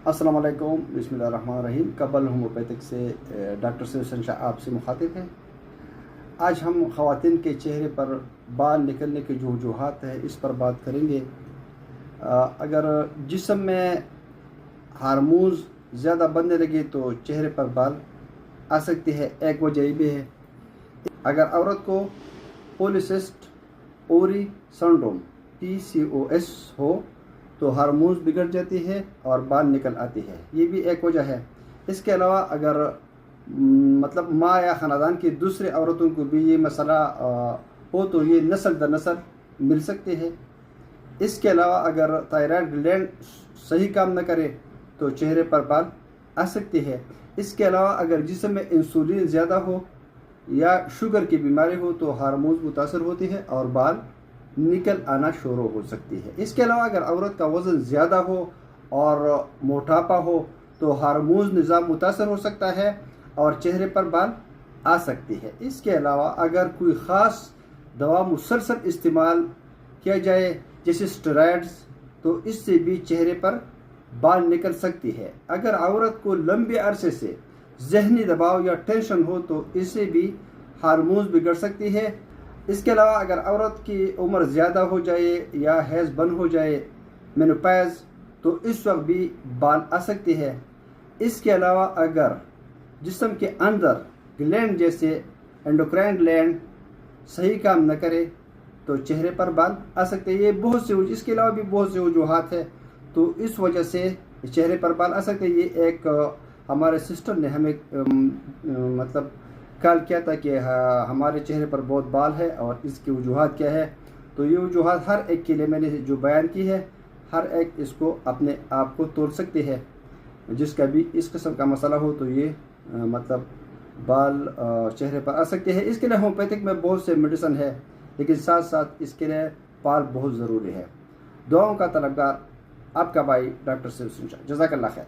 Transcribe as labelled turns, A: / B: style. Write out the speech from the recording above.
A: अस्सलाम वालेकुम, बिस्मिल्लाहिर्रहमानिर्रहीम। कबल होम्योपैथिक से डॉक्टर सिवसन शाह आपसे मुखातिब हैं। आज हम ख़वातीन के चेहरे पर बाल निकलने के जो वजूहात है इस पर बात करेंगे। अगर जिस्म में हार्मोन्स ज़्यादा बनने लगे तो चेहरे पर बाल आ सकती है। एक वजह ये भी है, अगर औरत को पॉलीसिस्ट ओवरी सिंड्रोम PCOS हो तो हार्मोन्स बिगड़ जाती है और बाल निकल आती है, ये भी एक वजह है। इसके अलावा अगर मतलब माँ या ख़ानदान की दूसरी औरतों को भी ये मसला हो तो ये नस्ल दर नस्ल मिल सकते हैं। इसके अलावा अगर थायराइड ग्लैंड सही काम न करे तो चेहरे पर बाल आ सकती है। इसके अलावा अगर जिस्म में इंसुलिन ज़्यादा हो या शुगर की बीमारी हो तो हार्मोन्स मुतासर होती है और बाल निकल आना शुरू हो सकती है। इसके अलावा अगर औरत का वज़न ज़्यादा हो और मोटापा हो तो हार्मोन्स निज़ाम मुतासर हो सकता है और चेहरे पर बाल आ सकती है। इसके अलावा अगर कोई ख़ास दवा मुसलसल इस्तेमाल किया जाए जैसे स्टेरॉइड्स तो इससे भी चेहरे पर बाल निकल सकती है। अगर औरत को लंबे अरसे से ज़हनी दबाव या टेंशन हो तो इससे भी हार्मोन्स बिगड़ सकती है। इसके अलावा अगर औरत की उम्र ज़्यादा हो जाए या हैज़ बंद हो जाए मेनोपॉज तो इस वक्त भी बाल आ सकती है। इसके अलावा अगर जिस्म के अंदर ग्लैंड जैसे एंडोक्राइन ग्लैंड सही काम न करे तो चेहरे पर बाल आ सकते हैं। ये बहुत से इसके अलावा भी बहुत से वजूहात है तो इस वजह से चेहरे पर बाल आ सकते हैं। ये एक हमारे सिस्टर ने हमें मतलब कॉल किया था कि हमारे चेहरे पर बहुत बाल है और इसकी वजूहात क्या है। तो ये वजूहात हर एक के लिए मैंने जो बयान की है हर एक इसको अपने आप को तोड़ सकते हैं। जिसका भी इस किस्म का मसला हो तो ये मतलब बाल चेहरे पर आ सकते हैं। इसके लिए होम्योपैथिक में बहुत से मेडिसिन है लेकिन साथ साथ इसके लिए पाल बहुत ज़रूरी है। दुआओं का तलबगार आपका भाई डॉक्टर सिवसन शाह। जज़ाकल्लाह खैर।